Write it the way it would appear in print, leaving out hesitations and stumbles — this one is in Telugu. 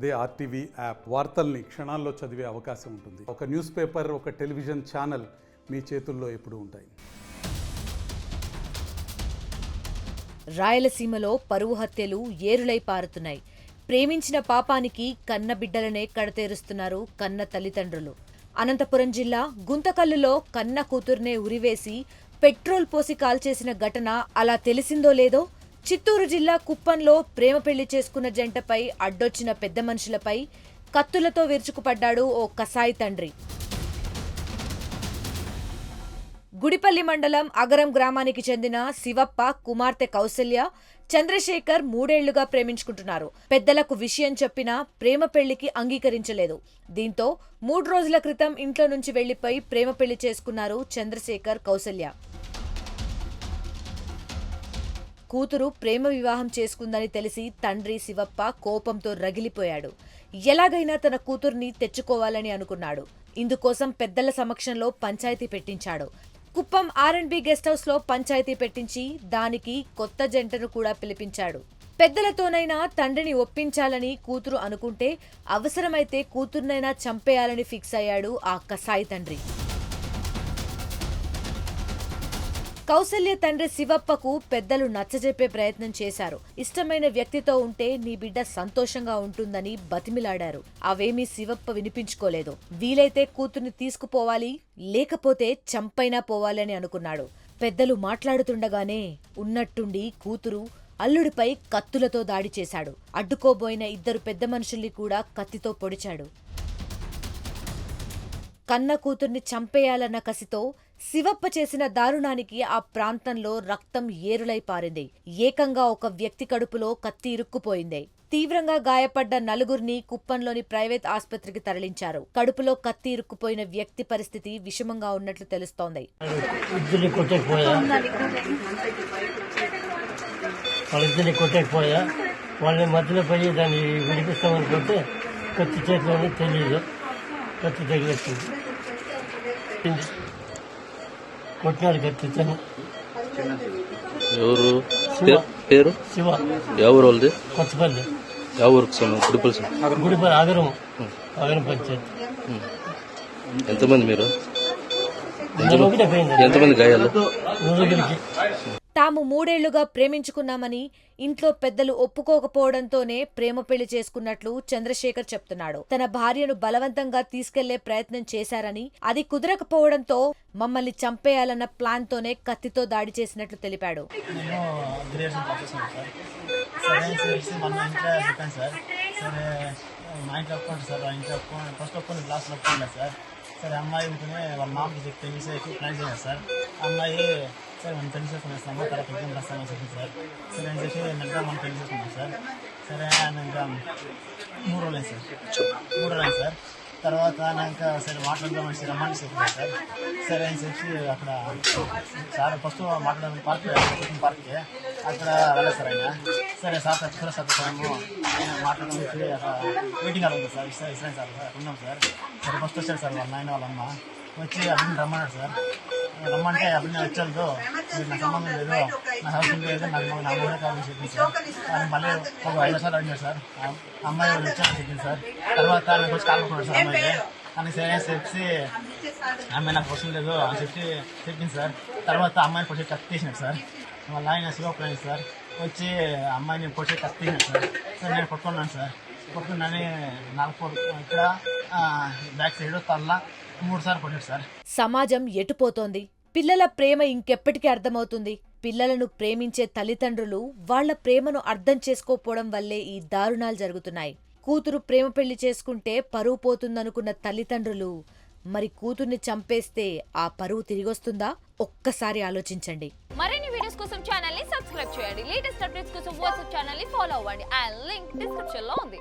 అదే ఆర్టీవీ యాప్ వార్తల్ని క్షణాల్లో చదివే అవకాశం ఉంటుంది. ఒక న్యూస్ పేపర్, ఒక టెలివిజన్ ఛానల్ మీ చేతుల్లో ఎప్పుడూ ఉంటాయి. రాయలసీమలో పరువు హత్యలు ఏరులై పారుతున్నాయి. ప్రేమించిన పాపానికి కన్న బిడ్డలనే కడతేరుస్తున్నారు కన్న తల్లిదండ్రులు. అనంతపురం జిల్లా గుంతకల్లులో కన్న కూతుర్నే ఉరివేసి పెట్రోల్ పోసి కాల్చేసిన ఘటన అలా తెలిసిందో లేదో, చిత్తూరు జిల్లా కుప్పంలో ప్రేమ పెళ్లి చేసుకున్న జంటపై అడ్డొచ్చిన పెద్ద మనుషులపై కత్తులతో విరుచుకుపడ్డాడు ఓ కసాయి తండ్రి. గుడిపల్లి మండలం అగరం గ్రామానికి చెందిన శివప్ప కుమార్తె కౌసల్య, చంద్రశేఖర్ 3 ఏళ్లుగా ప్రేమించుకుంటున్నారు. పెద్దలకు విషయం చెప్పినా ప్రేమ పెళ్లికి అంగీకరించలేదు. దీంతో 3 రోజుల క్రితం ఇంట్లో నుంచి వెళ్లిపోయి ప్రేమ పెళ్లి చేసుకున్నారు చంద్రశేఖర్, కౌసల్య. కూతురు ప్రేమ వివాహం చేసుకుందని తెలిసి తండ్రి శివప్ప కోపంతో రగిలిపోయాడు. ఎలాగైనా తన కూతుర్ని తెచ్చుకోవాలని అనుకున్నాడు. ఇందుకోసం పెద్దల సమక్షంలో పంచాయతీ పెట్టించాడు. కుప్పం R&B గెస్ట్ హౌస్ లో పంచాయతీ పెట్టించి దానికి కొత్త జంటను కూడా పిలిపించాడు. పెద్దలతోనైనా తండ్రిని ఒప్పించాలని కూతురు అనుకుంటే అవసరమైతే కూతుర్నైనా చంపేయాలని ఫిక్స్ అయ్యాడు ఆ కసాయి తండ్రి. కౌసల్య తండ్రి శివప్పకు పెద్దలు నచ్చజెప్పే ప్రయత్నం చేశారు. ఇష్టమైన వ్యక్తితో ఉంటే నీ బిడ్డ సంతోషంగా ఉంటుందని బతిమిలాడారు. అవేమీ శివప్ప వినిపించుకోలేదు. వీలైతే కూతుర్ని తీసుకుపోవాలి, లేకపోతే చంపైనా పోవాలని అనుకున్నాడు. పెద్దలు మాట్లాడుతుండగానే ఉన్నట్టుండి కూతురు అల్లుడిపై కత్తులతో దాడి చేశాడు. అడ్డుకోబోయిన 2 పెద్ద మనుషుల్ని కూడా కత్తితో పొడిచాడు. కన్న కూతుర్ని చంపేయాలన్న కసితో శివప్ప చేసిన దారుణానికి ఆ ప్రాంతంలో రక్తం ఏరులై పారింది. ఏకంగా ఒక వ్యక్తి కడుపులో కత్తి ఇరుక్కుపోయింది. తీవ్రంగా గాయపడ్డ 4గురిని కుప్పంలోని ప్రైవేట్ ఆసుపత్రికి తరలించారు. కడుపులో కత్తి ఇరుక్కుపోయిన వ్యక్తి పరిస్థితి విషమంగా ఉన్నట్లు తెలుస్తోంది. వాళ్ళని మధ్యలో పోయి దాన్ని విడిపిస్తామనుకుంటే కత్తి చేతిలోనే తెలియదు, కత్తి తగిలేస్తుంది. కొట్టినాడు కత్తితో. ఎవరు పేరు? శివ. ఎవరు వాళ్ళది? కొత్తపల్లి. ఎవరు? గుడిపల్లి అగరం పంచాయతీ. ఎంతమంది మీరు? పోయింది. ఎంతమంది గాయాలు? తాము 3 ఏళ్లుగా ప్రేమించుకున్నామని ఇంట్లో పెద్దలు ఒప్పుకోకపోవడంతోనే ప్రేమ పెళ్లి చేసుకున్నట్లు చంద్రశేఖర్ చెప్తున్నాడు. తన భార్యను బలవంతంగా తీసుకెళ్లే ప్రయత్నం చేశారని, అది కుదరకపోవడంతో మమ్మల్ని చంపేయాలన్న ప్లాన్ తోనే కత్తితో దాడి చేసినట్లు తెలిపాడు. సరే అమ్మాయి ఉంటేనే వాళ్ళ మామకి తెలిసి ప్లాన్ చేశారు సార్. అమ్మాయి సరే మనం పెళ్లి చేసుకున్నాం, తర్వాత ఎగ్జామ్ రాస్తామని చెప్పింది సార్. సరే అని చెప్పి ఇంకా మనం పెళ్లి చేసుకున్నాం సార్. సరే ఇంకా 3 రోజులు అయింది సార్. తర్వాత ఇంకా సరే మాట్లాడదామని రమ్మని చెప్పింది సార్. సరే అని చెప్పి అక్కడ సార్ ఫస్ట్ మాట్లాడడం పార్క్కి అక్కడ వెళ్ళదు సార్ ఆయన. సరే సార్ తప్పుకోలేము మాట్లాడడం అక్కడ వెయిటింగ్ అలా ఉంది సార్. ఇస్రాయి సార్ ఉన్నాం సార్. సరే ఫస్ట్ వచ్చాడు సార్ వాళ్ళ నాయన వాళ్ళ అమ్మ వచ్చి అభిని రమ్మన్నాడు సార్. రమ్మంటే అభిని వచ్చాడు, నా సంబంధం లేదు, నా హస్బెండ్ లేదు, నాకు నా మొదటి కావాలని చెప్పింది సార్. ఆయన మళ్ళీ ఒక 5 సార్లు అడిగాడు సార్. అమ్మాయి వాళ్ళు వచ్చారని చెప్పింది సార్. తర్వాత నాకు వచ్చి కాలుకున్నాడు సార్ అమ్మాయికి. అని సరే చెప్పి అమ్మాయి నాకు అవసరం లేదు అని చెప్పింది సార్. తర్వాత అమ్మాయిని పొడిచి కత్తి తీసినాడు సార్. వాళ్ళ ఆయన శివప్రాణి సార్ వచ్చి అమ్మాయిని పొడిచి కత్తి తీసినాడు సార్. సరే నేను పట్టుకున్నాను సార్. పట్టుకున్నాను నాకు ఇక్కడ బ్యాక్ సైడ్ తల్ల 3 సార్లు కొట్టాడు సార్. సమాజం ఎటుపోతోంది? పిల్లల ప్రేమ ఇంకెప్పటికీ అర్థమవుతుంది? పిల్లలను ప్రేమించే తల్లిదండ్రులు వాళ్ల ప్రేమను అర్థం చేసుకోపోవడం వల్లే ఈ దారుణాలు జరుగుతున్నాయి. కూతురు ప్రేమ పెళ్లి చేసుకుంటే పరువు పోతుందనుకున్న తల్లిదండ్రులు మరి కూతుర్ని చంపేస్తే ఆ పరువు తిరిగొస్తుందా? ఒక్కసారి ఆలోచించండి. మరిన్ని వీడియోస్ కోసం ఛానల్ ని సబ్స్క్రైబ్ చేయండి. లేటెస్ట్ అప్డేట్స్ కోసం వాట్సాప్ ఛానల్ ని ఫాలో అవ్వండి. ఆ లింక్ డిస్క్రిప్షన్ లో ఉంది.